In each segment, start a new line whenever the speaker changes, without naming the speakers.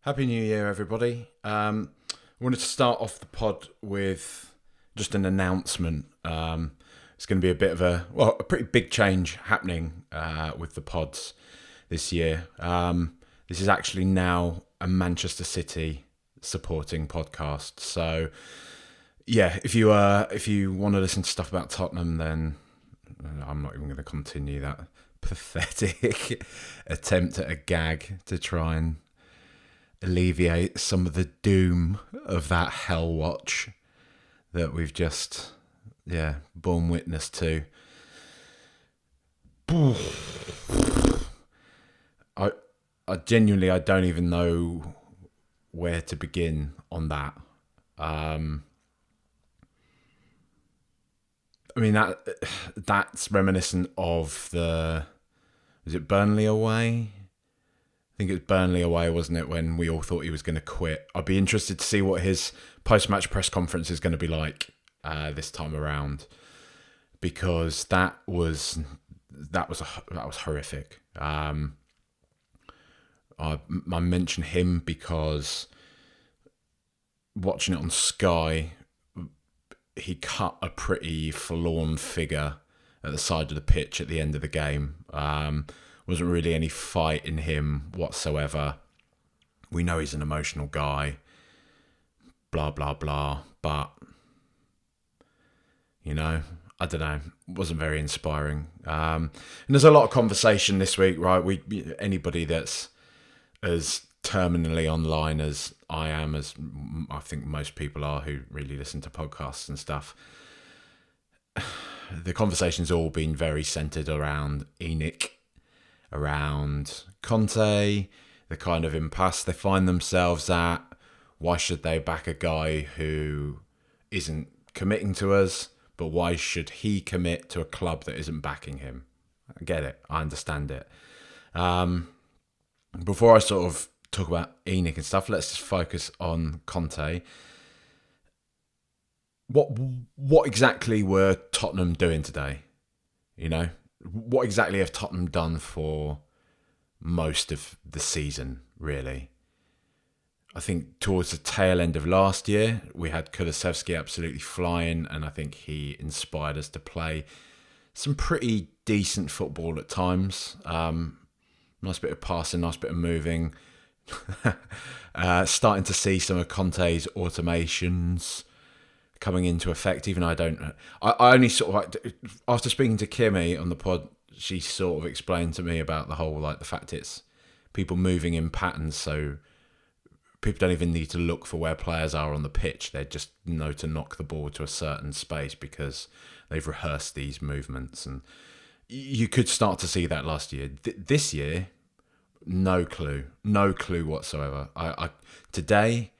Happy New Year, everybody. I wanted to start off the pod with just an announcement. It's going to be a bit of a pretty big change happening with the pods this year. This is actually now a Manchester City supporting podcast. So, yeah, if you want to listen to stuff about Tottenham, then I'm not even going to continue that pathetic attempt at a gag to try and alleviate some of the doom of that hell watch that we've just borne witness to. I genuinely I don't even know where to begin on that. I mean that's reminiscent of was it Burnley away? I think it was Burnley away, wasn't it, when we all thought he was going to quit. I'd be interested to see what his post-match press conference is going to be like this time around, because that was horrific. I mention him because watching it on Sky, he cut a pretty forlorn figure at the side of the pitch at the end of the game. Wasn't really any fight in him whatsoever. We know he's an emotional guy, blah, blah, blah. But, I don't know. Wasn't very inspiring. And there's a lot of conversation this week, right? Anybody that's as terminally online as I am, as I think most people are who really listen to podcasts and stuff, the conversation's all been very centred around ENIC, around Conte, the kind of impasse they find themselves at. Why should they back a guy who isn't committing to us, but why should he commit to a club that isn't backing him? I get it. I understand it. Before I sort of talk about ENIC and stuff, let's just focus on Conte. What exactly were Tottenham doing today? What exactly have Tottenham done for most of the season, really? I think towards the tail end of last year, we had Kulusevski absolutely flying, and I think he inspired us to play some pretty decent football at times. Nice bit of passing, nice bit of moving. Starting to see some of Conte's automations coming into effect, even though I only sort of, after speaking to Kimmy on the pod, she sort of explained to me about the whole, the fact it's people moving in patterns, so people don't even need to look for where players are on the pitch. They just know to knock the ball to a certain space because they've rehearsed these movements, and you could start to see that last year. This year, no clue whatsoever. Today,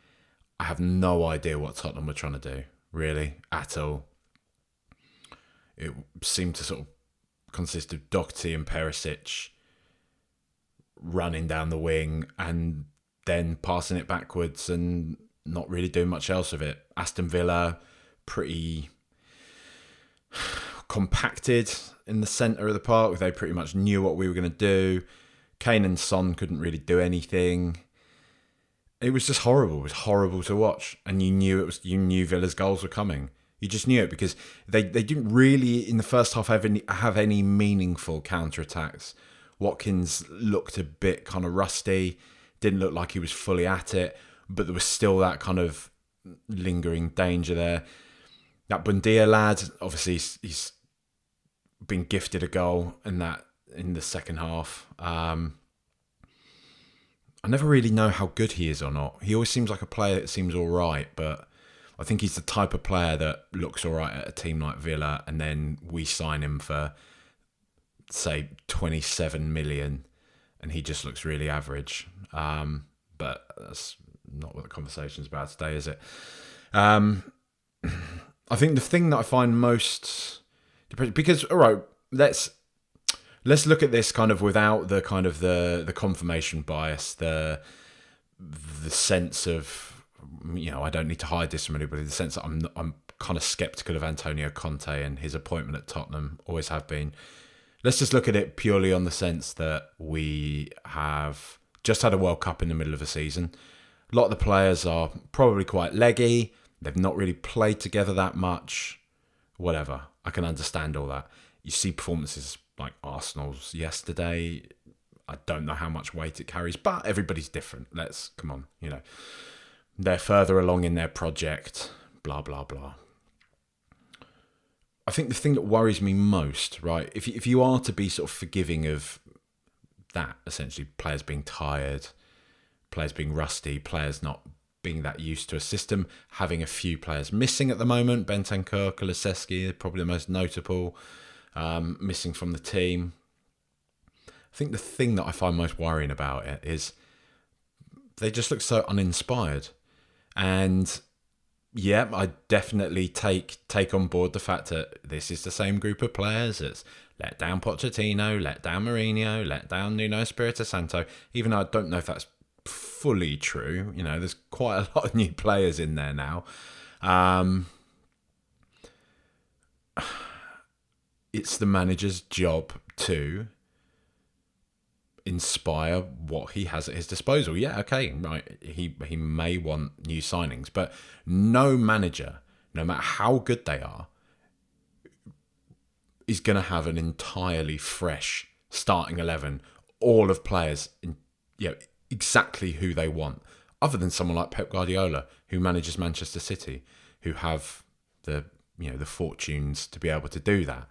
I have no idea what Tottenham were trying to do, really, at all. It seemed to sort of consist of Doherty and Perisic running down the wing and then passing it backwards and not really doing much else with it. Aston Villa, pretty compacted in the centre of the park. They pretty much knew what we were going to do. Kane and Son couldn't really do anything. It was just horrible. It was horrible to watch, and you knew Villa's goals were coming. You just knew it because they didn't really in the first half have any meaningful counter-attacks. Watkins looked a bit kind of rusty, didn't look like he was fully at it, but there was still that kind of lingering danger there. That Bundia lad, obviously he's been gifted a goal in the second half. I never really know how good he is or not. He always seems like a player that seems all right, but I think he's the type of player that looks all right at a team like Villa, and then we sign him for, say, 27 million, and he just looks really average. But that's not what the conversation's about today, is it? I think the thing that I find most depressing, because, all right, let's look at this kind of without the kind of the confirmation bias, the sense of, I don't need to hide this from anybody, the sense that I'm kind of sceptical of Antonio Conte and his appointment at Tottenham, always have been. Let's just look at it purely on the sense that we have just had a World Cup in the middle of the season. A lot of the players are probably quite leggy. They've not really played together that much. Whatever. I can understand all that. You see performances like Arsenal's yesterday. I don't know how much weight it carries, but everybody's different. Come on, They're further along in their project, blah, blah, blah. I think the thing that worries me most, right, if you are to be sort of forgiving of that, essentially, players being tired, players being rusty, players not being that used to a system, having a few players missing at the moment, Bentancur, Kulusevski, probably the most notable, missing from the team. I think the thing that I find most worrying about it is they just look so uninspired. And yeah, I definitely take on board the fact that this is the same group of players. It's let down Pochettino, let down Mourinho, let down Nuno Espirito Santo, even though I don't know if that's fully true. There's quite a lot of new players in there now. It's the manager's job to inspire what he has at his disposal. Yeah, okay, right. He may want new signings, but no manager, no matter how good they are, is going to have an entirely fresh starting 11, all of players, exactly who they want, other than someone like Pep Guardiola, who manages Manchester City, who have the fortunes to be able to do that.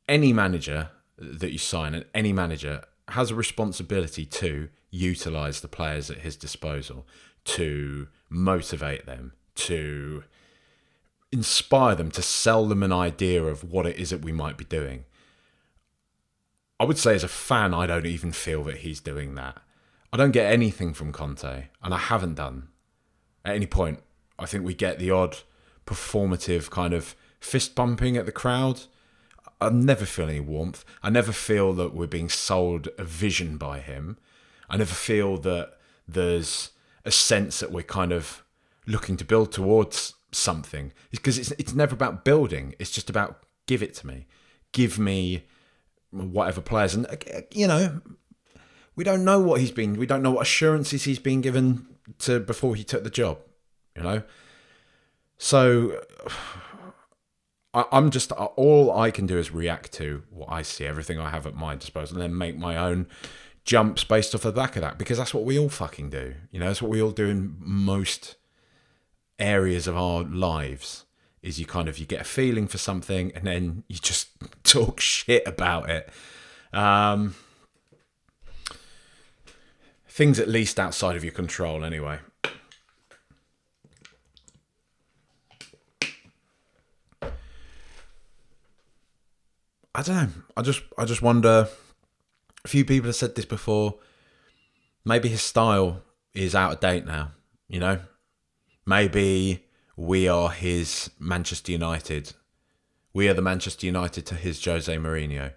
Any manager that you sign, and any manager has a responsibility to utilise the players at his disposal, to motivate them, to inspire them, to sell them an idea of what it is that we might be doing. I would say as a fan, I don't even feel that he's doing that. I don't get anything from Conte, and I haven't done at any point. I think we get the odd performative kind of fist bumping at the crowd. I never feel any warmth. I never feel that we're being sold a vision by him. I never feel that there's a sense that we're kind of looking to build towards something. Because it's never about building. It's just about give it to me. Give me whatever players. And, we don't know what we don't know what assurances he's been given to before he took the job, So I'm just, all I can do is react to what I see, everything I have at my disposal, and then make my own jumps based off the back of that, because that's what we all fucking do. That's what we all do in most areas of our lives, is you get a feeling for something and then you just talk shit about it. Things at least outside of your control anyway. I don't know. I just wonder. A few people have said this before. Maybe his style is out of date now. Maybe we are his Manchester United. We are the Manchester United to his Jose Mourinho.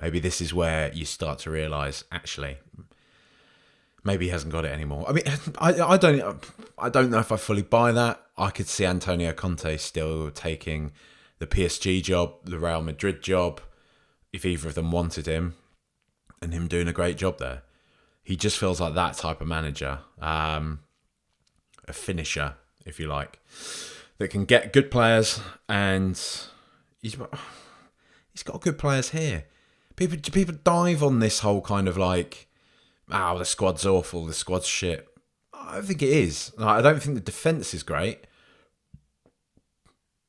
Maybe this is where you start to realise, actually, maybe he hasn't got it anymore. I mean, I don't know if I fully buy that. I could see Antonio Conte still taking the PSG job, the Real Madrid job, if either of them wanted him, and him doing a great job there. He just feels like that type of manager, a finisher, if you like, that can get good players, and he's got good players here. People dive on this whole kind of like, the squad's awful, the squad's shit. I think it is. I don't think the defence is great,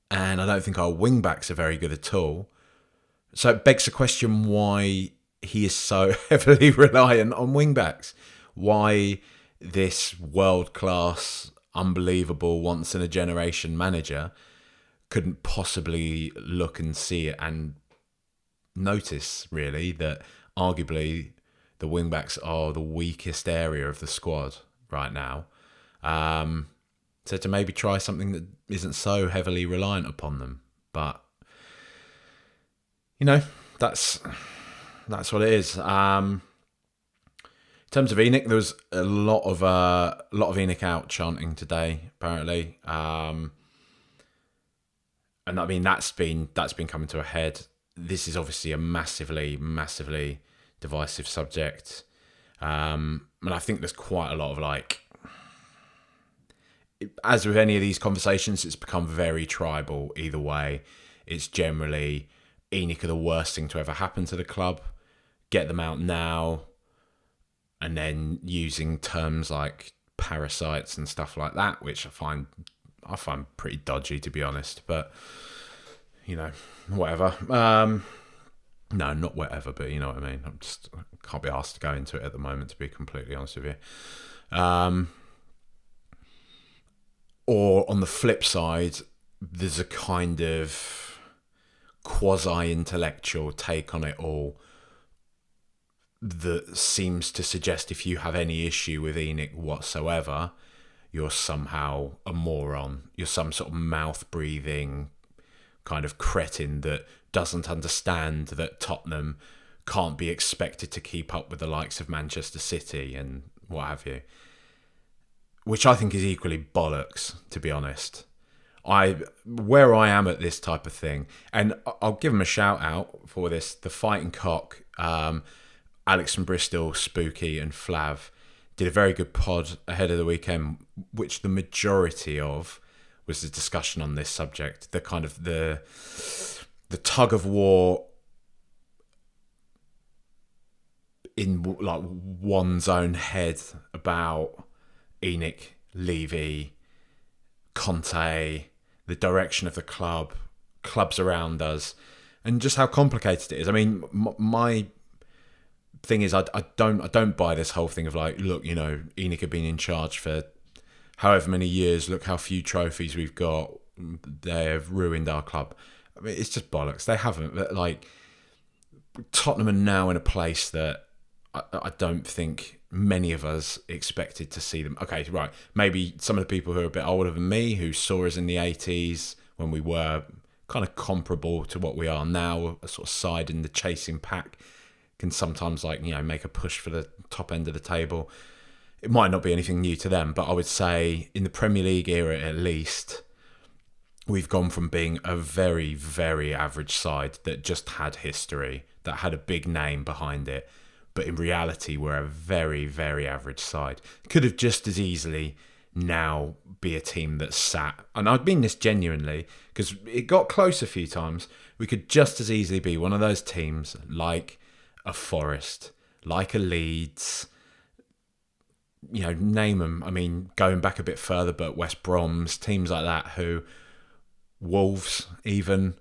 and I don't think our wing-backs are very good at all. So it begs the question why he is so heavily reliant on wing-backs. Why this world-class, unbelievable, once-in-a-generation manager couldn't possibly look and see it and notice, really, that arguably the wing-backs are the weakest area of the squad right now. So to maybe try something that isn't so heavily reliant upon them. But that's what it is. In terms of ENIC, there was a lot of ENIC out chanting today, apparently, and I mean that's been coming to a head. This is obviously a massively divisive subject. And I think there's quite a lot of like, as with any of these conversations, it's become very tribal either way. It's generally ENIC are the worst thing to ever happen to the club. Get them out now. And then using terms like parasites and stuff like that, which I find pretty dodgy, to be honest. But, whatever. No, not whatever, but you know what I mean. I can't be asked to go into it at the moment, to be completely honest with you. Or on the flip side, there's a kind of quasi-intellectual take on it all that seems to suggest if you have any issue with ENIC whatsoever, you're somehow a moron. You're some sort of mouth-breathing kind of cretin that doesn't understand that Tottenham can't be expected to keep up with the likes of Manchester City and what have you. Which I think is equally bollocks, to be honest. Where I am at this type of thing, and I'll give them a shout out for this, the Fighting Cock, Alex from Bristol, Spooky and Flav did a very good pod ahead of the weekend, which the majority of was the discussion on this subject, the kind of the tug of war in like one's own head about ENIC, Levy, Conte, the direction of the club, clubs around us, and just how complicated it is. I mean, my thing is, I don't buy this whole thing of like, look, ENIC have been in charge for however many years. Look how few trophies we've got. They have ruined our club. I mean, it's just bollocks. They haven't. But like, Tottenham are now in a place that I don't think many of us expected to see them. Okay, right. Maybe some of the people who are a bit older than me, who saw us in the 80s when we were kind of comparable to what we are now, a sort of side in the chasing pack, can sometimes make a push for the top end of the table. It might not be anything new to them, but I would say in the Premier League era at least, we've gone from being a very, very average side that just had history, that had a big name behind it, but in reality we're a very, very average side. Could have just as easily now be a team that sat, and I mean this genuinely, because it got close a few times, we could just as easily be one of those teams like a Forest, like a Leeds, name them. I mean, going back a bit further, but West Brom's, teams like that, Wolves even,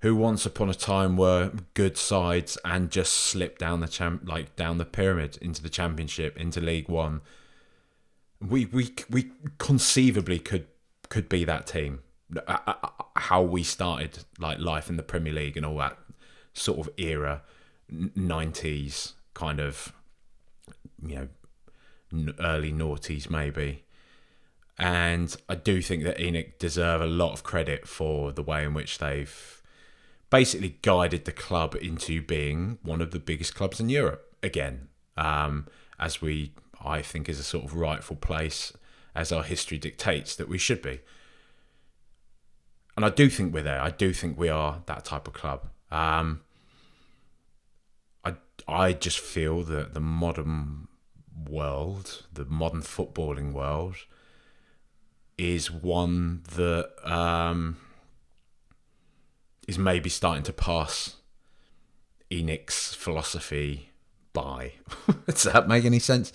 who once upon a time were good sides and just slipped down down the pyramid into the Championship, into League One. We conceivably could be that team. How we started life in the Premier League and all that sort of era. 90s kind of, early noughties maybe. And I do think that ENIC deserve a lot of credit for the way in which they've basically guided the club into being one of the biggest clubs in Europe again, as I think is a sort of rightful place, as our history dictates that we should be. And I do think we're there. I do think we are that type of club. I just feel that the modern world, the modern footballing world, is one that is maybe starting to pass ENIC's philosophy by. Does that make any sense?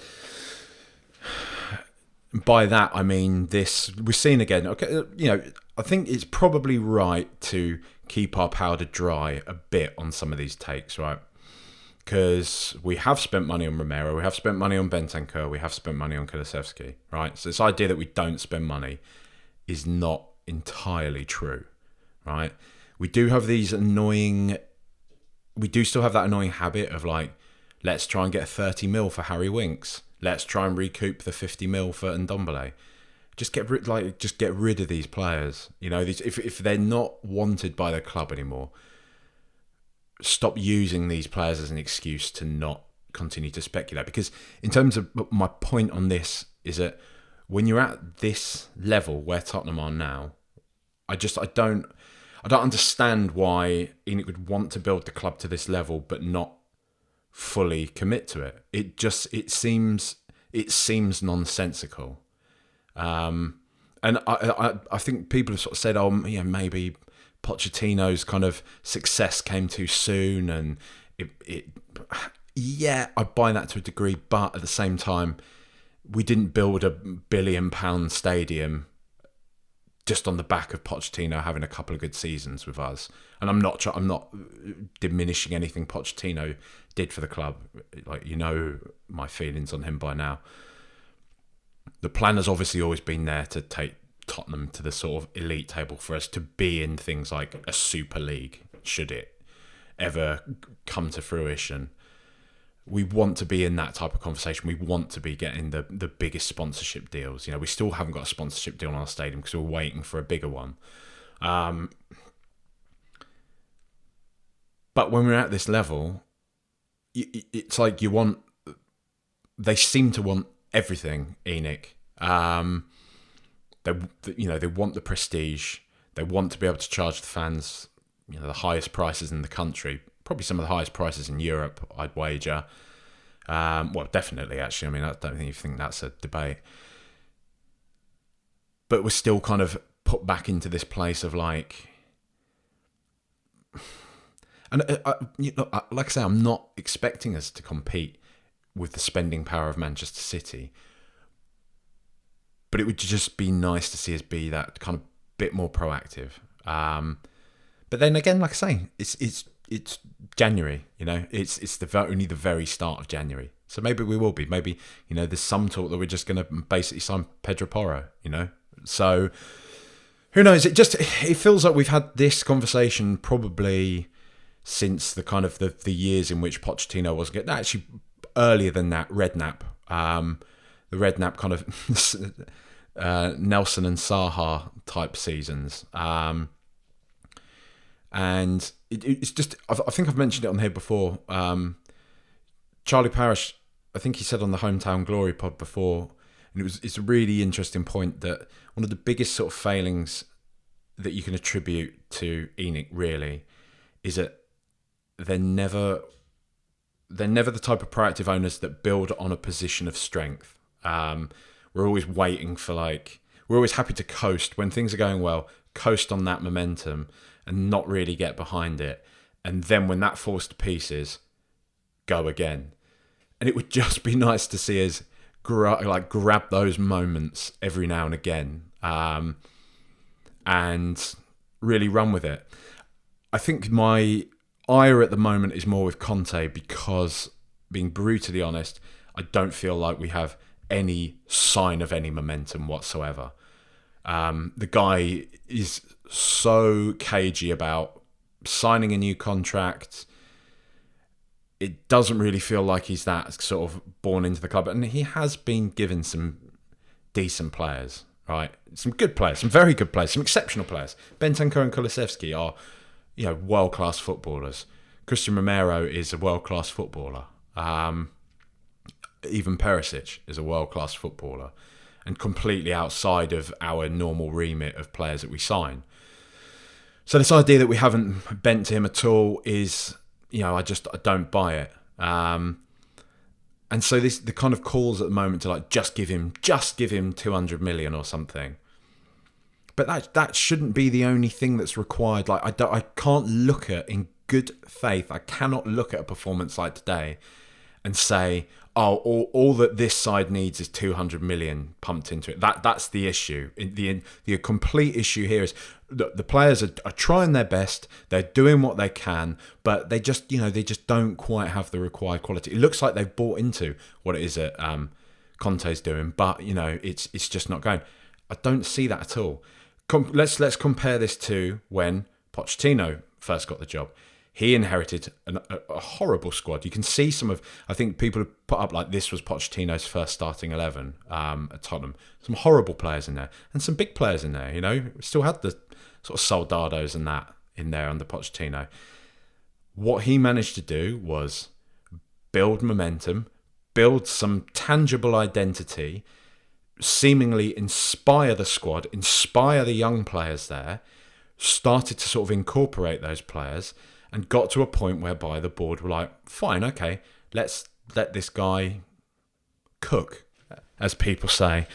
By that I mean this. We're seeing again. Okay, I think it's probably right to keep our powder dry a bit on some of these takes, right? Because we have spent money on Romero, we have spent money on Bentancur, we have spent money on Kulusevski, right? So this idea that we don't spend money is not entirely true, right? We do have these we do still have that annoying habit of let's try and get 30 mil for Harry Winks. Let's try and recoup the 50 mil for Ndombele. Just get rid of these players. If they're not wanted by the club anymore, stop using these players as an excuse to not continue to speculate. Because in terms of my point on this is that when you're at this level where Tottenham are now, I don't understand why ENIC would want to build the club to this level but not fully commit to it. It seems nonsensical. And I think people have sort of said, oh, you know, maybe Pochettino's kind of success came too soon, and yeah, I buy that to a degree, but at the same time, we didn't build a £1 billion stadium just on the back of Pochettino having a couple of good seasons with us. And I'm not diminishing anything Pochettino did for the club. Like, you know, my feelings on him by now. The plan has obviously always been there to take Tottenham to the sort of elite table, for us to be in things like a Super League, should it ever come to fruition. We want to be in that type of conversation. We want to be getting the biggest sponsorship deals. You know, we still haven't got a sponsorship deal on our stadium because we're waiting for a bigger one. But when we're at this level, it's like they seem to want everything, ENIC. They want the prestige. They want to be able to charge the fans, you know, the highest prices in the country. Probably some of the highest prices in Europe, I'd wager. Well, definitely, actually. I mean, I don't think that's a debate. But we're still kind of put back into this place of like... And like I say, I'm not expecting us to compete with the spending power of Manchester City. But it would just be nice to see us be that kind of bit more proactive. But then again, like I say, it's January, you know, it's only the very start of January. So maybe we will be. Maybe, you know, there's some talk that we're just going to basically sign Pedro Porro, you know. So who knows? It feels like we've had this conversation probably since the kind of the years in which Pochettino wasn't getting, actually earlier than that, Redknapp. The Redknapp kind of Nelson and Saha type seasons. And it's just, I think I've mentioned it on here before. Charlie Parish, I think he said on the Hometown Glory pod before, and it's a really interesting point, that one of the biggest sort of failings that you can attribute to ENIC really is that they're never the type of proactive owners that build on a position of strength. We're always waiting for we're always happy to coast when things are going well, coast on that momentum and not really get behind it. And then when that falls to pieces, go again. And it would just be nice to see us grab those moments every now and again, and really run with it. I think my ire at the moment is more with Conte because, being brutally honest, I don't feel like we have any sign of any momentum whatsoever. The guy is so cagey about signing a new contract. It doesn't really feel like he's that sort of born into the club. And he has been given some decent players, right? Some good players, some very good players, some exceptional players. Bentancur and Kulusevski are, you know, world-class footballers. Christian Romero is a world-class footballer. Even Perisic is a world-class footballer, and completely outside of our normal remit of players that we sign. So this idea that we haven't bent to him at all is, you know, I don't buy it. And so the kind of calls at the moment to just give him 200 million or something. But that shouldn't be the only thing that's required. I can't look at, in good faith, I cannot look at a performance like today and say, oh, all that this side needs is 200 million pumped into it. That's the issue. The complete issue here is the players are trying their best. They're doing what they can, but they just don't quite have the required quality. It looks like they've bought into what it is that Conte's doing, but it's just not going. I don't see that at all. Let's compare this to when Pochettino first got the job. He inherited a horrible squad. You can see I think people have put up this was Pochettino's first starting 11 at Tottenham. Some horrible players in there and some big players in there. We still had the sort of Soldados and that in there under Pochettino. What he managed to do was build momentum, build some tangible identity, seemingly inspire the squad, inspire the young players there, started to sort of incorporate those players, and got to a point whereby the board were like, fine, okay, Let's let this guy cook, as people say,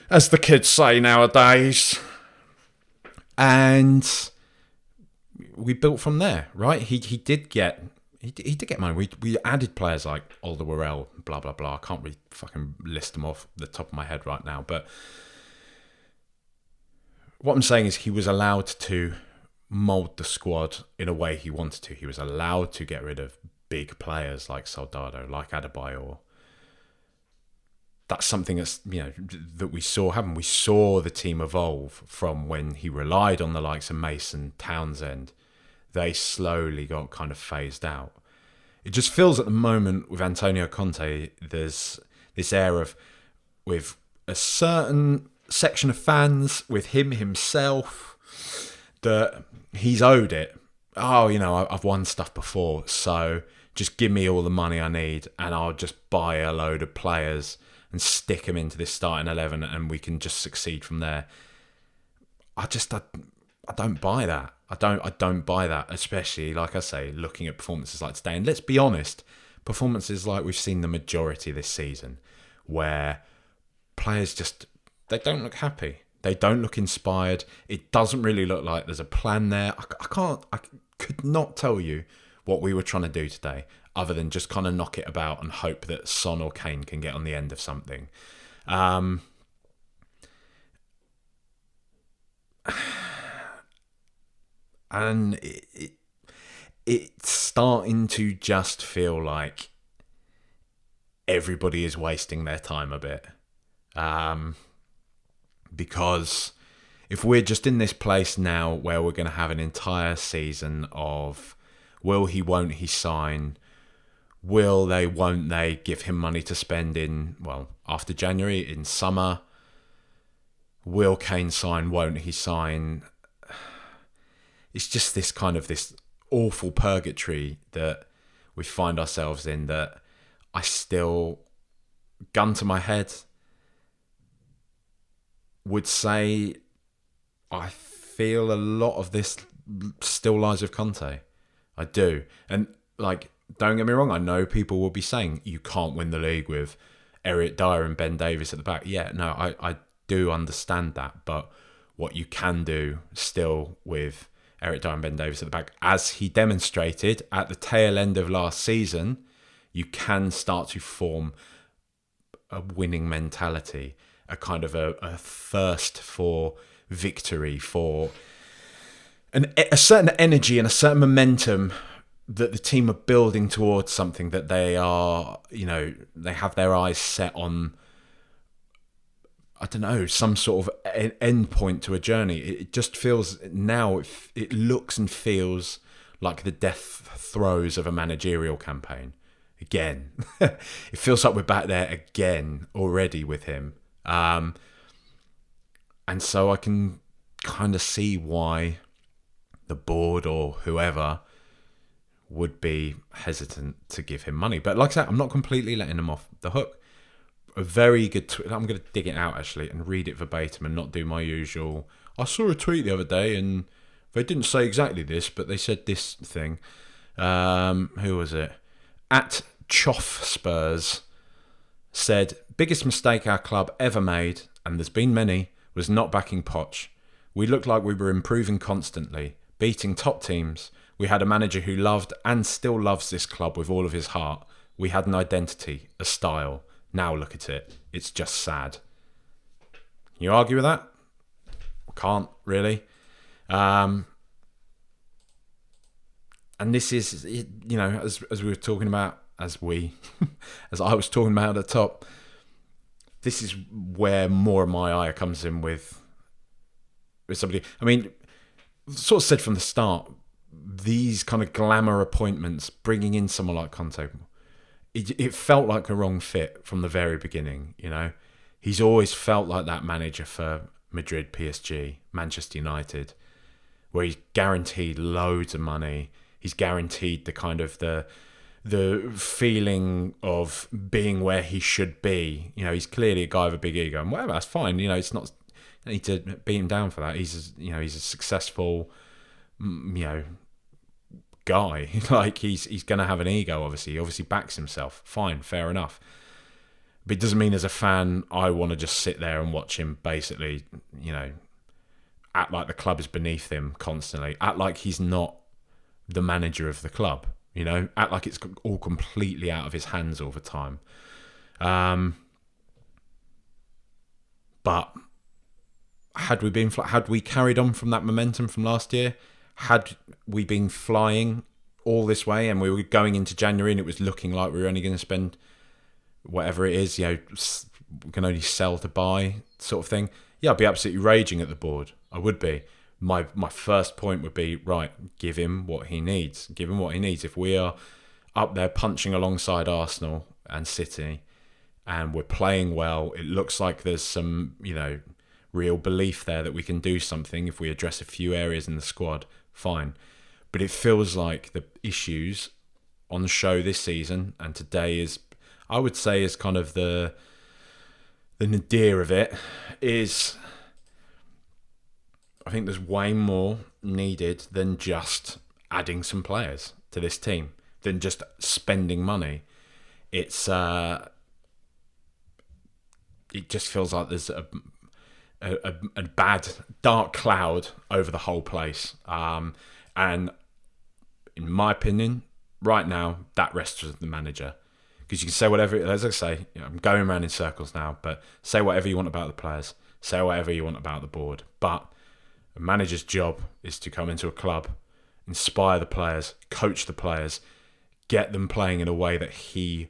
as the kids say nowadays. And we built from there, right? He did get money. We added players like Alderweireld, blah blah blah. I can't really fucking list them off the top of my head right now, but what I'm saying is he was allowed to mould the squad in a way he wanted to. He was allowed to get rid of big players like Soldado, like Adebayor. That's something that's, that we saw happen. We saw the team evolve from when he relied on the likes of Mason, Townsend. They slowly got kind of phased out. It just feels at the moment with Antonio Conte, there's this air of, with a certain section of fans, with him himself, that he's owed it. Oh, I've won stuff before, so just give me all the money I need and I'll just buy a load of players and stick them into this starting 11 and we can just succeed from there. I don't buy that. I don't buy that, especially, like I say, looking at performances like today. And let's be honest, performances like we've seen the majority this season, where players they don't look happy. They don't look inspired. It doesn't really look like there's a plan there. I could not tell you what we were trying to do today, other than just kind of knock it about and hope that Son or Kane can get on the end of something. And it's starting to just feel like everybody is wasting their time a bit. Because if we're just in this place now where we're going to have an entire season of will he, won't he sign, will they, won't they give him money to spend after January, in summer, will Kane sign, won't he sign? It's just this kind of this awful purgatory that we find ourselves in, that I still, gun to my head, would say I feel a lot of this still lies with Conte. I do. And don't get me wrong, I know people will be saying you can't win the league with Eric Dyer and Ben Davies at the back. Yeah, no, I do understand that. But what you can do still with Eric Dyer and Ben Davies at the back, as he demonstrated at the tail end of last season, you can start to form a winning mentality, a kind of a thirst for victory, for a certain energy and a certain momentum that the team are building towards something, that they are, they have their eyes set on, I don't know, some sort of end point to a journey. It just feels now, it looks and feels like the death throes of a managerial campaign. Again, it feels like we're back there again already with him. And so I can kind of see why the board or whoever would be hesitant to give him money. But like I said, I'm not completely letting him off the hook. A very good tweet. I'm going to dig it out actually and read it verbatim and not do my usual. I saw a tweet the other day and they didn't say exactly this, but they said this thing. Who was it? At Choff Spurs said, biggest mistake our club ever made, and there's been many, was not backing Poch. We looked like we were improving constantly, beating top teams. We had a manager who loved and still loves this club with all of his heart. We had an identity, a style. Now look at it. It's just sad. Can you argue with that? Can't, really. And this is, as we were talking about, as I was talking about at the top, this is where more of my ire comes in with somebody. I mean, sort of said from the start, these kind of glamour appointments, bringing in someone like Conte, it felt like a wrong fit from the very beginning. He's always felt like that manager for Madrid, PSG, Manchester United, where he's guaranteed loads of money. He's guaranteed the kind of the feeling of being where he should be. He's clearly a guy with a big ego, and whatever, that's fine. It's not, you need to beat him down for that. He's a successful, guy. Like, he's going to have an ego, obviously. He obviously backs himself. Fine, fair enough. But it doesn't mean as a fan I want to just sit there and watch him basically, act like the club is beneath him constantly. Act like he's not the manager of the club. Act like it's all completely out of his hands all the time. But had we carried on from that momentum from last year, had we been flying all this way and we were going into January and it was looking like we were only going to spend whatever it is, we can only sell to buy sort of thing, yeah, I'd be absolutely raging at the board. I would be. My first point would be, right, give him what he needs. Give him what he needs. If we are up there punching alongside Arsenal and City and we're playing well, it looks like there's some, real belief there that we can do something if we address a few areas in the squad, fine. But it feels like the issues on the show this season, and today is, I would say, is kind of the nadir of it, is I think there's way more needed than just adding some players to this team, than just spending money. It just feels like there's a bad, dark cloud over the whole place. And in my opinion, right now, that rests with the manager. Because you can say whatever, as I say, I'm going around in circles now, but say whatever you want about the players, say whatever you want about the board. But a manager's job is to come into a club, inspire the players, coach the players, get them playing in a way that he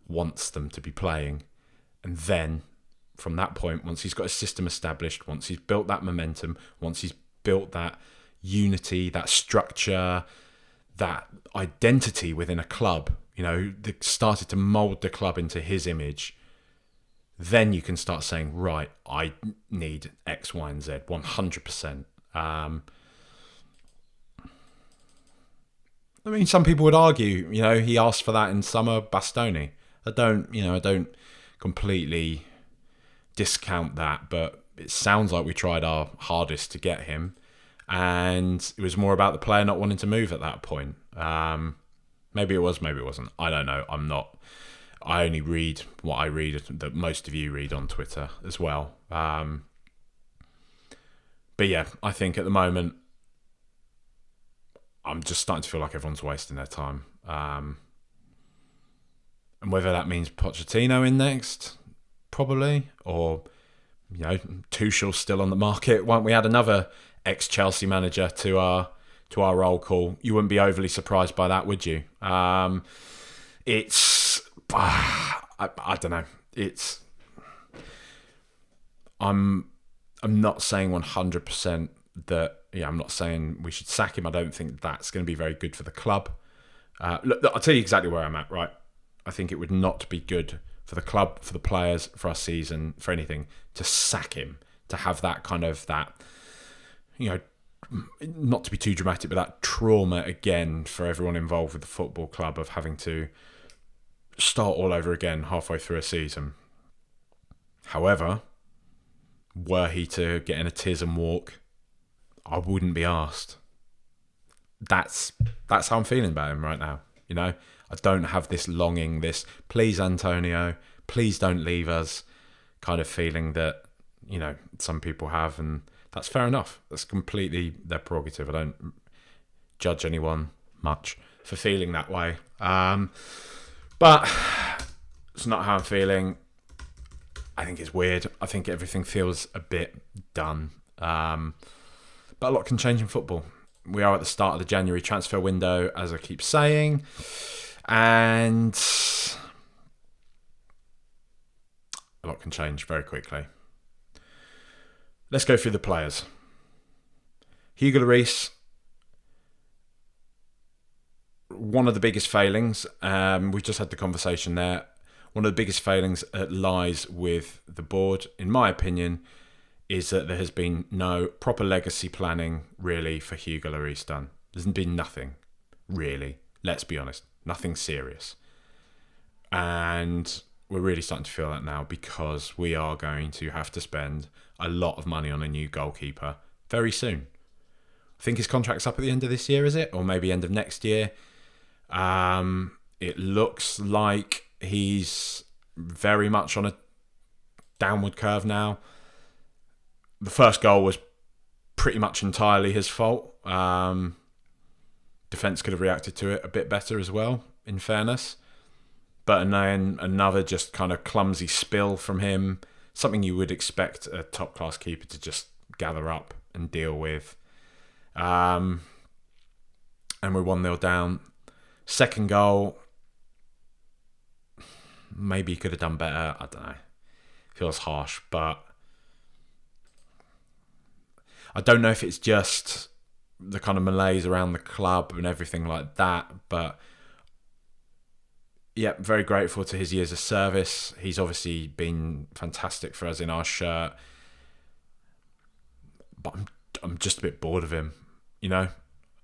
wants them to be playing. And then, from that point, once he's got a system established, once he's built that momentum, once he's built that unity, that structure, that identity within a club, they started to mould the club into his image, then you can start saying, right, I need X, Y, and Z, 100%. Some people would argue, he asked for that in summer, Bastoni. I don't completely discount that, but it sounds like we tried our hardest to get him, and it was more about the player not wanting to move at that point. Maybe it was, maybe it wasn't. I don't know. I only read what I read, that most of you read on Twitter as well. But yeah, I think at the moment, I'm just starting to feel like everyone's wasting their time. And whether that means Pochettino in next, probably, or, Tuchel's still on the market. Won't we add another ex-Chelsea manager to our roll call? You wouldn't be overly surprised by that, would you? It's I don't know. I'm not saying 100% that. Yeah, I'm not saying we should sack him. I don't think that's going to be very good for the club. Look, I'll tell you exactly where I'm at. Right, I think it would not be good for the club, for the players, for our season, for anything to sack him. To have that kind of not to be too dramatic, but that trauma again for everyone involved with the football club of having to start all over again halfway through a season. However, were he to get in a tears and walk, I wouldn't be asked. That's how I'm feeling about him right now. I don't have this longing, this please Antonio, please don't leave us kind of feeling that some people have, and that's fair enough. That's completely their prerogative. I don't judge anyone much for feeling that way. But it's not how I'm feeling. I think it's weird. I think everything feels a bit done. But a lot can change in football. We are at the start of the January transfer window, as I keep saying. And a lot can change very quickly. Let's go through the players. Hugo Lloris, one of the biggest failings. We just had the conversation there. One of the biggest failings that lies with the board, in my opinion, is that there has been no proper legacy planning, really, for Hugo Lloris done. There's been nothing, really. Let's be honest. Nothing serious. And we're really starting to feel that now, because we are going to have to spend a lot of money on a new goalkeeper very soon. I think his contract's up at the end of this year, is it? Or maybe end of next year. It looks like he's very much on a downward curve now. The first goal was pretty much entirely his fault. Defence could have reacted to it a bit better as well, in fairness. But then another just kind of clumsy spill from him. Something you would expect a top-class keeper to just gather up and deal with. And we're 1-0 down. Second goal, maybe he could have done better. I don't know. Feels harsh, but I don't know if it's just the kind of malaise around the club and everything like that, but yeah, very grateful to his years of service. He's obviously been fantastic for us in our shirt, but I'm just a bit bored of him, you know?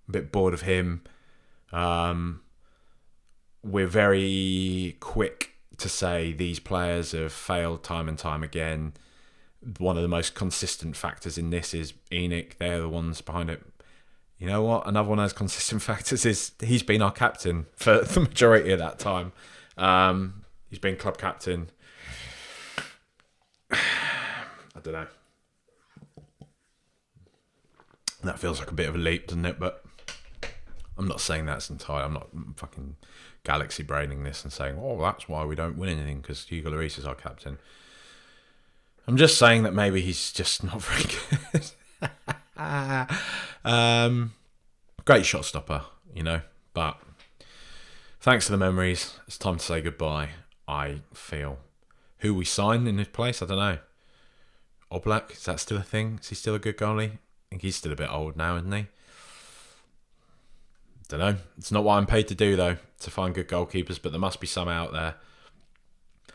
A bit bored of him. We're very quick to say these players have failed time and time again. One of the most consistent factors in this is Enoch. They're the ones behind it. You know what? Another one of those consistent factors is he's been our captain for the majority of that time. He's been club captain. I don't know. That feels like a bit of a leap, doesn't it? But I'm not saying that's entirely. I'm not fucking galaxy braining this and saying, oh, that's why we don't win anything because Hugo Lloris is our captain. I'm just saying that maybe he's just not very good. Great shot stopper, you know, but thanks to the memories, it's time to say goodbye, I feel. Who we sign in his place, I don't know. Oblak, is that still a thing? Is he still a good goalie? I think he's still a bit old now, isn't he? Don't know. It's not what I'm paid to do, though, to find good goalkeepers, but there must be some out there.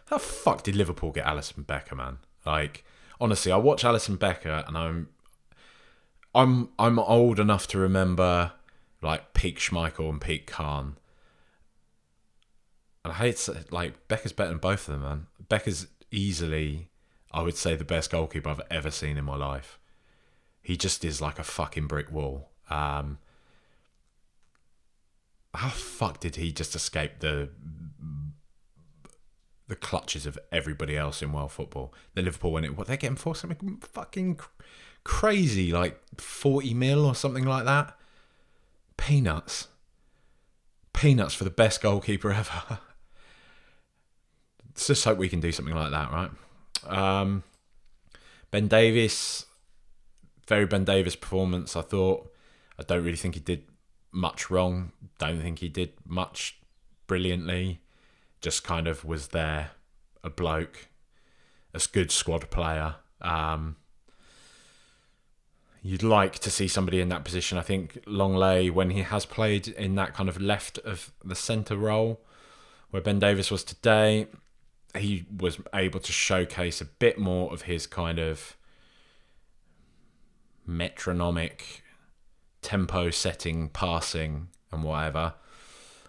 How the fuck did Liverpool get Alisson Becker, man? Like, honestly, I watch Alisson Becker and I'm old enough to remember like peak Schmeichel and peak Kahn. And I hate to, like, Becker's better than both of them, man. Becker's easily, I would say, the best goalkeeper I've ever seen in my life. He just is like a fucking brick wall. How fuck did he just escape the clutches of everybody else in world football? The Liverpool win it. What, they're getting for something fucking crazy, like 40 mil or something like that. Peanuts for the best goalkeeper ever. Let's just hope we can do something like that, right? Ben Davies, very Ben Davies performance. I don't really think he did much wrong. Don't think he did much brilliantly. Just kind of was there, a bloke, a good squad player. You'd like to see somebody in that position. I think Longley, when he has played in that kind of left of the centre role, where Ben Davies was today, he was able to showcase a bit more of his kind of metronomic tempo-setting, passing and whatever,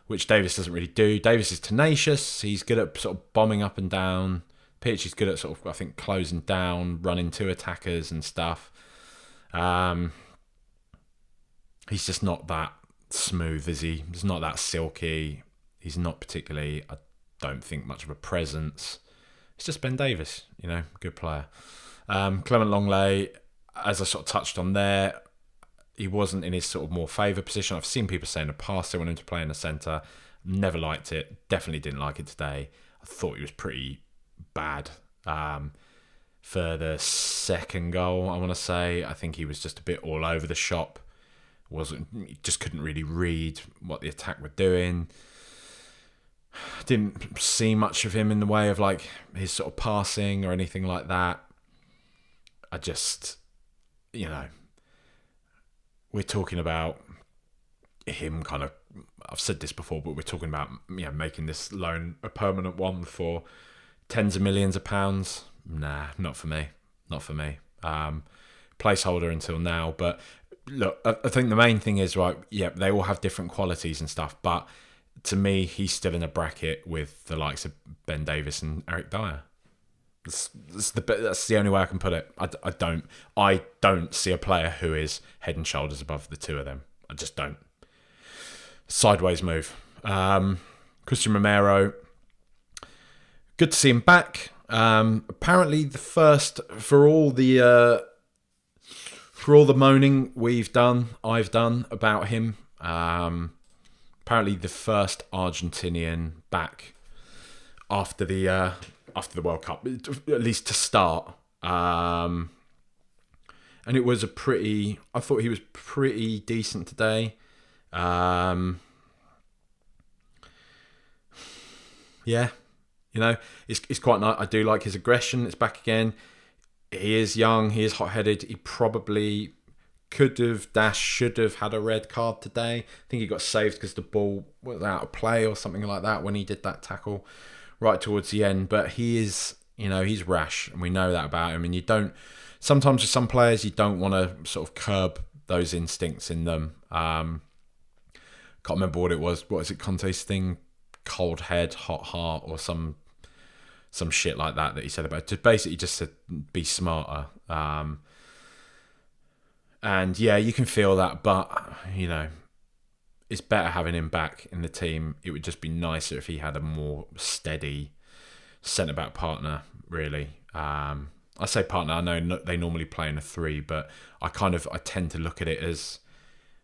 which Davies doesn't really do. Davies is tenacious. He's good at sort of bombing up and down pitch. He's good at sort of, I think, closing down, running to attackers and stuff. He's just not that smooth, is he? He's not that silky. He's not particularly, I don't think, much of a presence. It's just Ben Davies, you know, good player. Clement Longley, as I sort of touched on there, he wasn't in his sort of more favoured position. I've seen people saying in the past they want him to play in the centre. Never liked it. Definitely didn't like it today. I thought he was pretty bad. For the second goal, I want to say, I think he was just a bit all over the shop. Just couldn't really read what the attack were doing. Didn't see much of him in the way of like his sort of passing or anything like that. I just, you know, we're talking about him kind of, I've said this before, but we're talking about, you know, making this loan a permanent one for tens of millions of pounds. Nah, not for me. Not for me. Placeholder until now. But look, I think the main thing is, right, yeah, they all have different qualities and stuff. But to me, he's still in a bracket with the likes of Ben Davies and Eric Dyer. That's the only way I can put it. I don't see a player who is head and shoulders above the two of them. I just don't. Sideways move. Christian Romero, good to see him back. Apparently the first for all the moaning I've done about him. Apparently the first Argentinian back after the World Cup, at least to start. And it was I thought he was pretty decent today. Yeah, it's quite nice. I do like his aggression. It's back again. He is young. He is hot-headed. He probably should have had a red card today. I think he got saved because the ball was out of play or something like that when he did that tackle right towards the end. But he is, he's rash, and we know that about him. And sometimes with some players, you don't want to sort of curb those instincts in them. Can't remember what it was. What is it, Conte's thing? Cold head, hot heart, or some shit like that he said about it. Basically just to be smarter. And yeah, you can feel that, but it's better having him back in the team. It would just be nicer if he had a more steady centre-back partner, really. I say partner, I know they normally play in a 3, but I tend to look at it as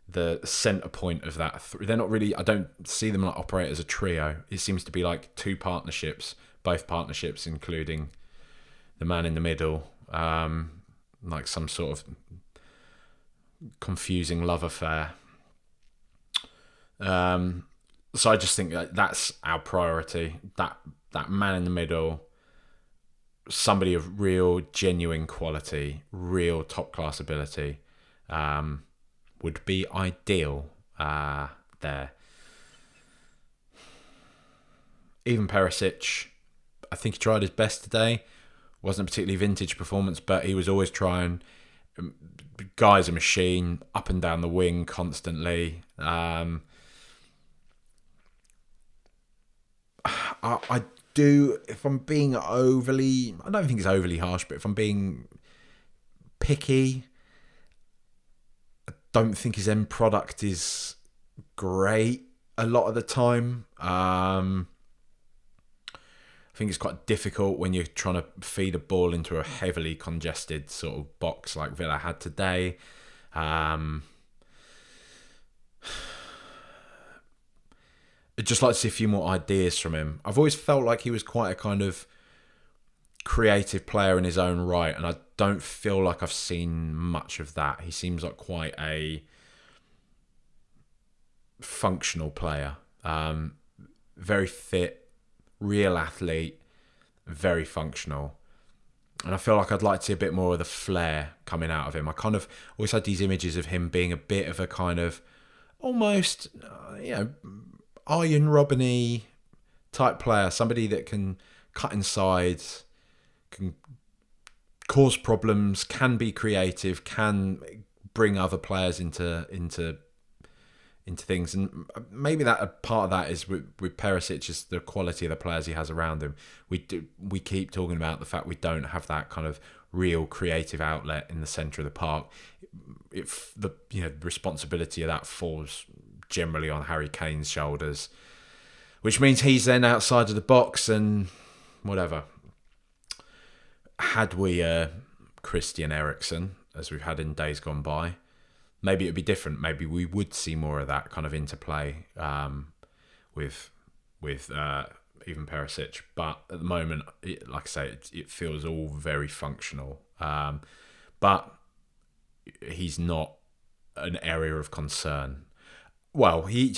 the centre point of that. They're not really, I don't see them operate as a trio. It seems to be like 2 partnerships, both partnerships including the man in the middle, like some sort of confusing love affair. So I just think that's our priority. That man in the middle, somebody of real, genuine quality, real top-class ability, would be ideal there. Even Perisic, I think he tried his best today. Wasn't a particularly vintage performance, but he was always trying. Guy's a machine, up and down the wing constantly. I do, if I'm being overly, I don't think it's overly harsh, but if I'm being picky, I don't think his end product is great a lot of the time. I think it's quite difficult when you're trying to feed a ball into a heavily congested sort of box like Villa had today. I'd just like to see a few more ideas from him. I've always felt like he was quite a kind of creative player in his own right, and I don't feel like I've seen much of that. He seems like quite a functional player. Very fit, real athlete, very functional. And I feel like I'd like to see a bit more of the flair coming out of him. I kind of always had these images of him being a bit of a kind of almost, Arjen Robben-y type player. Somebody that can cut inside, can cause problems, can be creative, can bring other players into things. And maybe that a part of that is with Perisic is the quality of the players he has around him. We keep talking about the fact we don't have that kind of real creative outlet in the centre of the park. The responsibility of that falls generally on Harry Kane's shoulders, which means he's then outside of the box and whatever. Had we Christian Eriksen, as we've had in days gone by, maybe it'd be different. Maybe we would see more of that kind of interplay with even Perisic. But at the moment, like I say, it feels all very functional. But he's not an area of concern. Well, he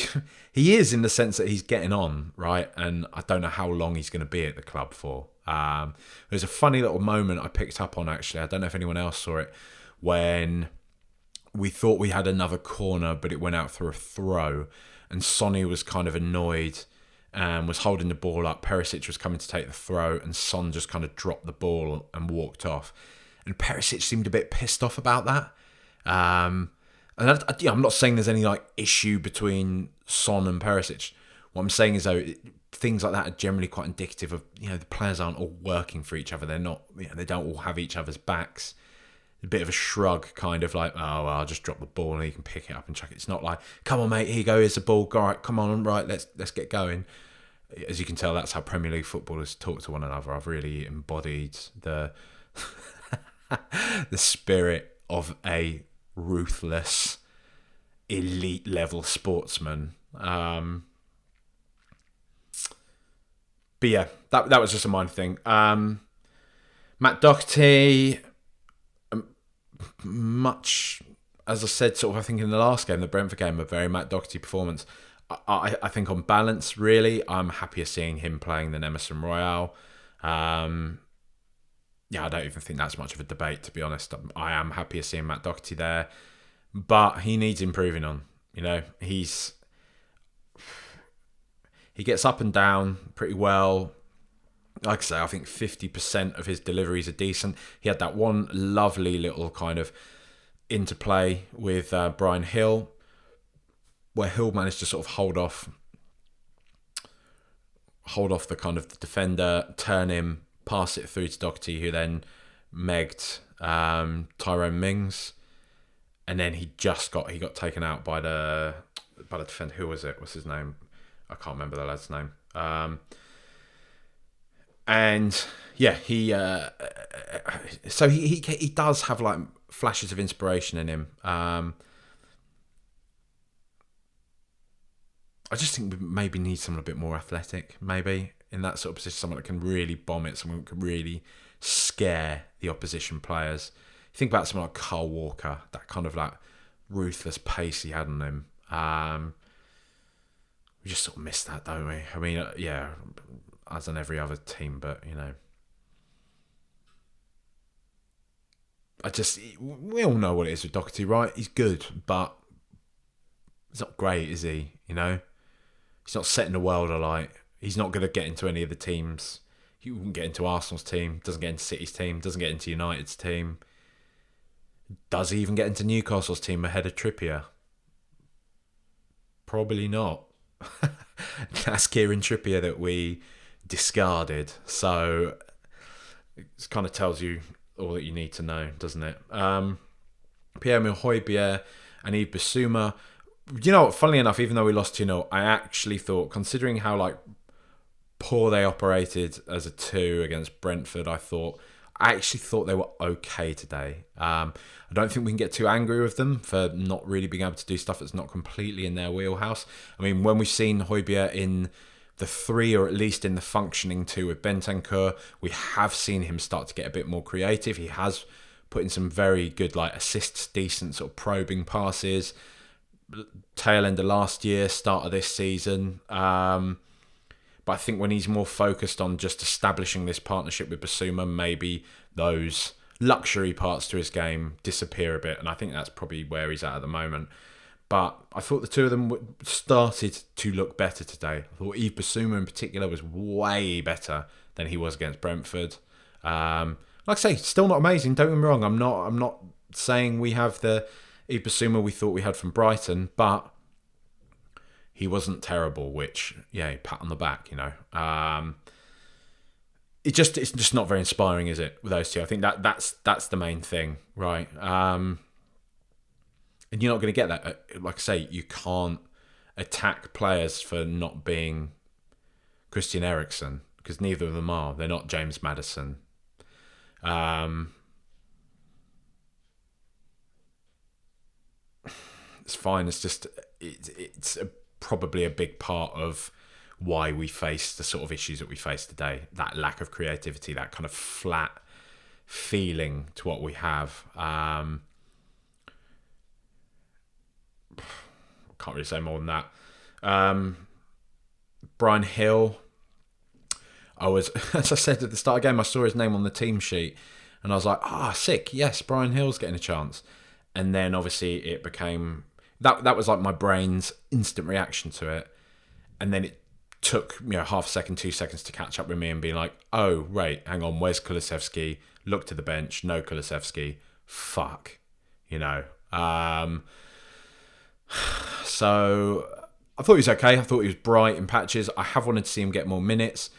is in the sense that he's getting on, right? And I don't know how long he's going to be at the club for. There's a funny little moment I picked up on, actually. I don't know if anyone else saw it, when we thought we had another corner, but it went out through a throw, and Sonny was kind of annoyed and was holding the ball up. Perisic was coming to take the throw, and Son just kind of dropped the ball and walked off. And Perisic seemed a bit pissed off about that. And I'm not saying there's any issue between Son and Perisic. What I'm saying is, though, things like that are generally quite indicative of, the players aren't all working for each other. They're not, they don't all have each other's backs. A bit of a shrug, kind of like, oh, well, I'll just drop the ball and he can pick it up and chuck it. It's not like, come on, mate, here you go, here's the ball. All right, come on, right, let's get going. As you can tell, that's how Premier League footballers talk to one another. I've really embodied the the spirit of a ruthless, elite level sportsman. But yeah, that was just a minor thing. Matt Doherty, much as I said, sort of, I think in the last game, the Brentford game, a very Matt Doherty performance. I think on balance, really, I'm happier seeing him playing than Emerson Royale. I don't even think that's much of a debate, to be honest. I am happier seeing Matt Doherty there, but he needs improving on. He gets up and down pretty well. Like I say, I think 50% of his deliveries are decent. He had that one lovely little kind of interplay with Brian Hill, where Hill managed to sort of hold off the kind of the defender, turn him, pass it through to Doherty, who then megged Tyrone Mings, and then he got taken out by the defender. Who was it? What's his name? I can't remember the lad's name. And yeah, he does have like flashes of inspiration in him. I just think we maybe need someone a bit more athletic, maybe in that sort of position, someone that can really bomb it, someone that can really scare the opposition players. You think about someone like Kyle Walker, that kind of like ruthless pace he had on him. We just sort of miss that, don't we? I mean, yeah, as on every other team, but we all know what it is with Doherty, right? He's good, but he's not great, is he? He's not setting the world alight. He's not going to get into any of the teams. He wouldn't get into Arsenal's team, doesn't get into City's team, doesn't get into United's team. Does he even get into Newcastle's team ahead of Trippier? Probably not. That's Kieran Trippier that we discarded. So it kind of tells you all that you need to know, doesn't it? Pierre-Emile Højbjerg and Yves Bissouma. Funnily enough, even though we lost 2-0, I actually thought, considering how poor they operated as a 2 against Brentford, I actually thought they were okay today. I don't think we can get too angry with them for not really being able to do stuff that's not completely in their wheelhouse. I mean, when we've seen Højbjerg in the 3, or at least in the functioning 2 with Bentancur, we have seen him start to get a bit more creative. He has put in some very good assists, decent sort of probing passes. Tail end of last year, start of this season. But I think when he's more focused on just establishing this partnership with Bissouma, maybe those luxury parts to his game disappear a bit. And I think that's probably where he's at the moment. But I thought the two of them started to look better today. I thought Yves Bissouma in particular was way better than he was against Brentford. Like I say, still not amazing. Don't get me wrong. I'm not saying we have the Yves Bissouma we thought we had from Brighton, but he wasn't terrible, which, pat on the back, It's just not very inspiring, is it, with those two? I think that's the main thing, right? And you're not going to get that. Like I say, you can't attack players for not being Christian Eriksen, because neither of them are. They're not James Maddison. It's fine. It's just probably a big part of why we face the sort of issues that we face today. That lack of creativity, that kind of flat feeling to what we have. Can't really say more than that. Brian Hill. As I said at the start of the game, I saw his name on the team sheet and I was like, sick. Yes, Brian Hill's getting a chance. And then obviously it became... That was like my brain's instant reaction to it. And then it took half a second, 2 seconds to catch up with me and be like, oh, right, hang on, where's Kulusevski? Look to the bench, no Kulusevski. Fuck. So I thought he was okay. I thought he was bright in patches. I have wanted to see him get more minutes.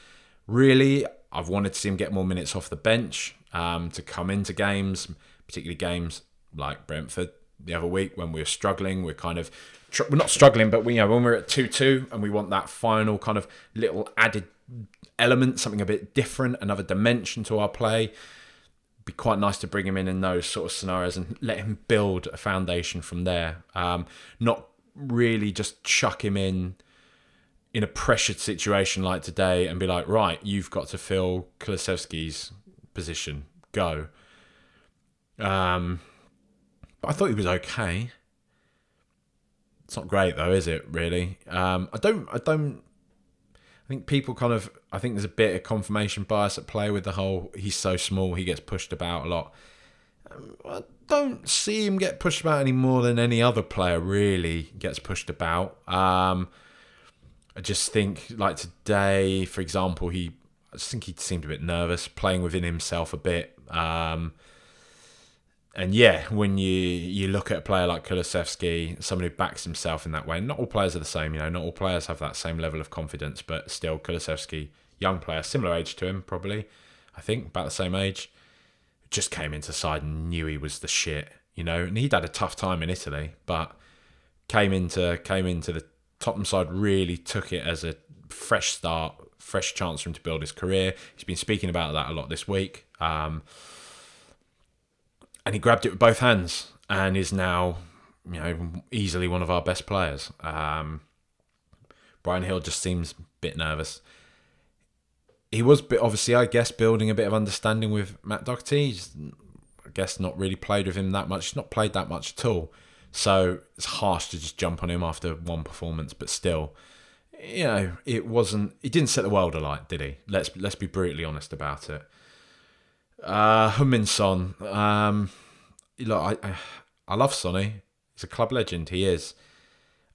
Really, I've wanted to see him get more minutes off the bench, to come into games, particularly games like Brentford the other week when we were struggling. We're kind of, we're not struggling, but when we're at 2-2 and we want that final kind of little added element, something a bit different, another dimension to our play. Be quite nice to bring him in those sort of scenarios and let him build a foundation from there. Not really just chuck him in a pressured situation like today and be like, right, you've got to fill Kulusevski's position. Go. But I thought he was okay. It's not great though, is it? Really? I think people kind of, I think there's a bit of confirmation bias at play with the whole, he's so small, he gets pushed about a lot. I don't see him get pushed about any more than any other player really gets pushed about. I just think, like today, for example, I just think he seemed a bit nervous, playing within himself a bit. And yeah, when you look at a player like Kulusevski, someone who backs himself in that way, not all players are the same, not all players have that same level of confidence, but still Kulusevski, young player, similar age to him probably, I think, about the same age, just came into side and knew he was the shit, and he'd had a tough time in Italy, but came into the Tottenham side, really took it as a fresh start, fresh chance for him to build his career. He's been speaking about that a lot this week. And he grabbed it with both hands and is now, easily one of our best players. Brian Hill just seems a bit nervous. He was, obviously, I guess, building a bit of understanding with Matt Doherty. He's, I guess, not really played with him that much. He's not played that much at all. So it's harsh to just jump on him after one performance, but still, it wasn't. He didn't set the world alight, did he? Let's be brutally honest about it. Heung-min Son. Look, I love Sonny. He's a club legend. He is,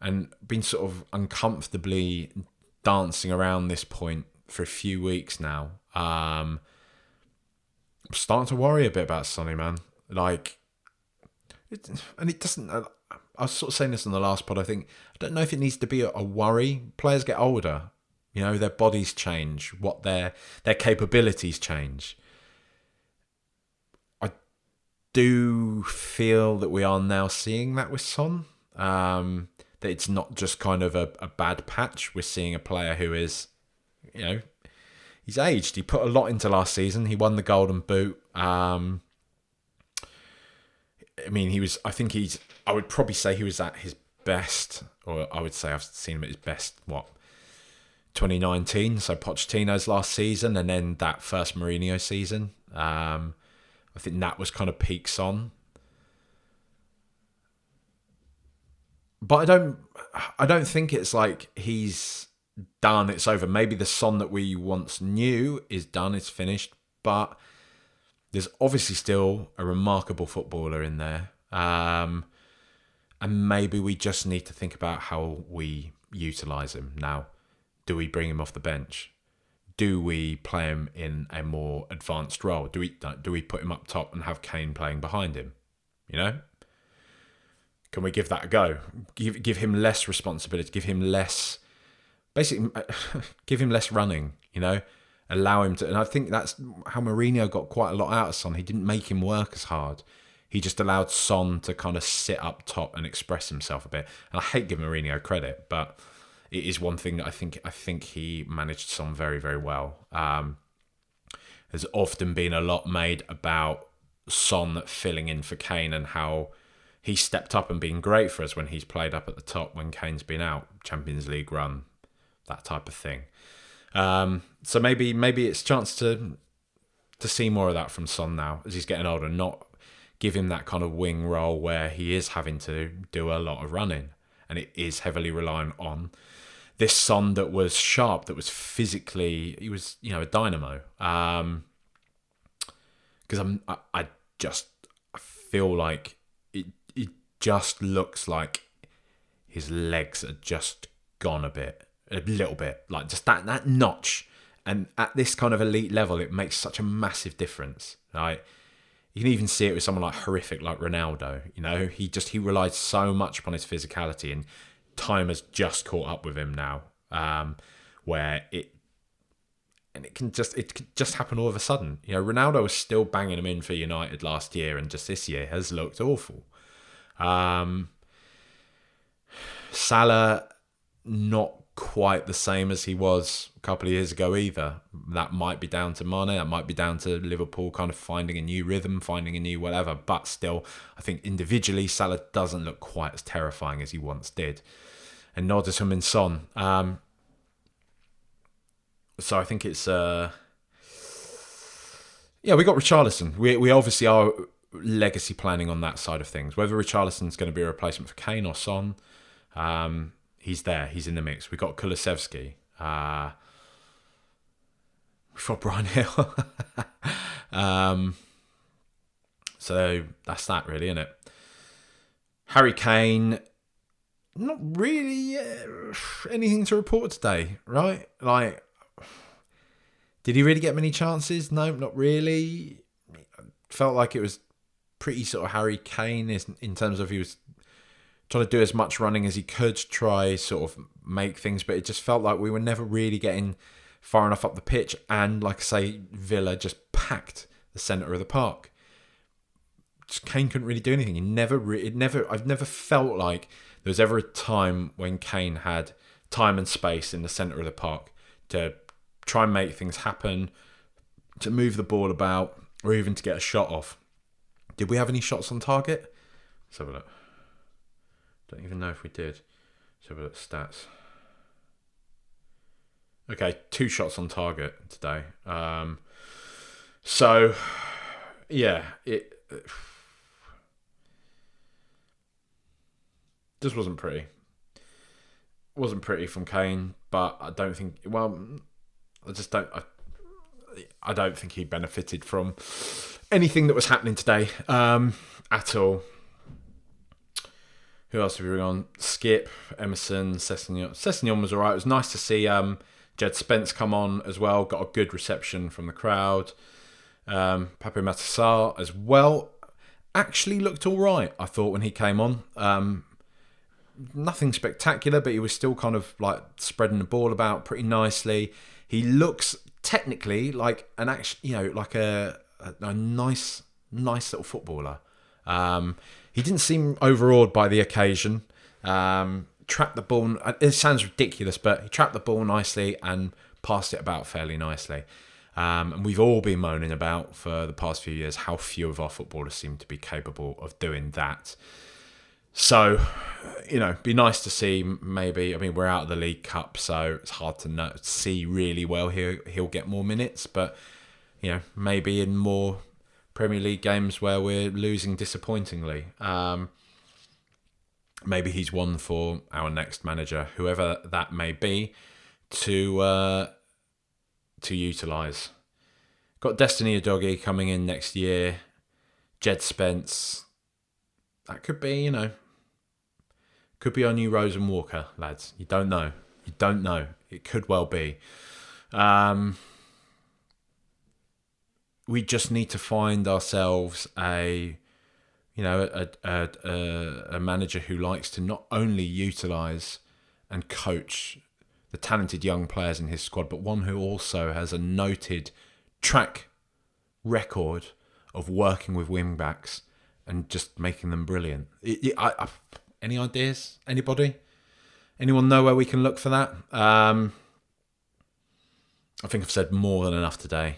and been sort of uncomfortably dancing around this point for a few weeks now. I'm starting to worry a bit about Sonny, man. It doesn't. I was sort of saying this on the last pod. I don't know if it needs to be a worry. Players get older. Their bodies change. What their capabilities change. I do feel that we are now seeing that with Son. That it's not just kind of a bad patch. We're seeing a player who is, he's aged. He put a lot into last season. He won the Golden Boot. I would probably say he was at his best, or I would say I've seen him at his best, 2019, so Pochettino's last season, and then that first Mourinho season. I think that was kind of peak Son. But I don't think it's like he's done, it's over. Maybe the Son that we once knew is done, it's finished, but there's obviously still a remarkable footballer in there. And maybe we just need to think about how we utilise him now. Do we bring him off the bench? Do we play him in a more advanced role? Do we put him up top and have Kane playing behind him? Can we give that a go? Give him less responsibility. Give him less, basically, give him less running. Allow him to, and I think that's how Mourinho got quite a lot out of Son. He didn't make him work as hard. He just allowed Son to kind of sit up top and express himself a bit. And I hate giving Mourinho credit, but it is one thing that I think he managed Son very, very well. There's often been a lot made about Son filling in for Kane and how he stepped up and been great for us when he's played up at the top when Kane's been out, Champions League run, that type of thing. So maybe it's a chance to see more of that from Son now as he's getting older, and not give him that kind of wing role where he is having to do a lot of running, and it is heavily reliant on this Son that was sharp, that was physically, he was a dynamo. Because I feel like it just looks like his legs are just gone a little bit, like just that notch. And at this kind of elite level, it makes such a massive difference. Right? You can even see it with someone like horrific like Ronaldo. He relied so much upon his physicality, and time has just caught up with him now, where it can just happen all of a sudden. You know, Ronaldo was still banging him in for United last year, and just this year has looked awful. Salah, not quite the same as he was a couple of years ago either. That might be down to Mane, that might be down to Liverpool kind of finding a new rhythm, finding a new whatever, but still, I think individually Salah doesn't look quite as terrifying as he once did. And nor does Heung-min Son. So I think it's... we got Richarlison. We obviously are legacy planning on that side of things. Whether Richarlison's going to be a replacement for Kane or Son, he's there. He's in the mix. We've got Kulusevski. We've got Brian Hill. So that's that really, isn't it? Harry Kane, not really anything to report today, right? Like, did he really get many chances? No, not really. Felt like it was pretty sort of Harry Kane in terms of he was trying to do as much running as he could, try sort of make things, but it just felt like we were never really getting far enough up the pitch. And like I say, Villa just packed the centre of the park. Just Kane couldn't really do anything. I've never felt like there was ever a time when Kane had time and space in the centre of the park to try and make things happen, to move the ball about, or even to get a shot off. Did we have any shots on target? Let's have a look. Don't even know if we did. Let's have a look at stats. Okay, 2 shots on target today. So, yeah, it just wasn't pretty. Wasn't pretty from Kane, but I don't think... Well, I don't think he benefited from anything that was happening today at all. Who else have we bring on? Skip, Emerson, Sessegnon. Sessegnon was all right. It was nice to see Jed Spence come on as well. Got a good reception from the crowd. Pape Matar as well. Actually looked all right, I thought, when he came on. Nothing spectacular, but he was still kind of like spreading the ball about pretty nicely. He looks technically like an like a nice little footballer. He didn't seem overawed by the occasion. Trapped the ball. It sounds ridiculous, but he trapped the ball nicely and passed it about fairly nicely. And we've all been moaning about for the past few years how few of our footballers seem to be capable of doing that. So, be nice to see maybe. I mean, we're out of the League Cup, so it's hard to see really well. He'll get more minutes, but maybe in more Premier League games where we're losing disappointingly. Maybe he's one for our next manager, whoever that may be, to utilise. Got Destiny Udogie coming in next year. Jed Spence. That could be, could be our new Rose and Walker, lads. You don't know. It could well be. We just need to find ourselves a manager who likes to not only utilise and coach the talented young players in his squad, but one who also has a noted track record of working with wing-backs and just making them brilliant. Any ideas? Anybody? Anyone know where we can look for that? I think I've said more than enough today.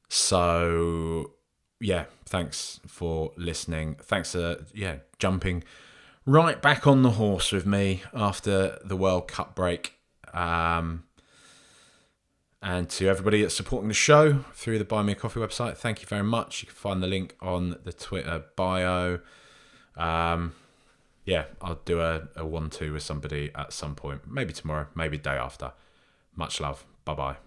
So, yeah, thanks for listening. Thanks for, jumping right back on the horse with me after the World Cup break. And to everybody that's supporting the show through the Buy Me a Coffee website, thank you very much. You can find the link on the Twitter bio. I'll do a 1-2 with somebody at some point. Maybe tomorrow, maybe day after. Much love. Bye-bye.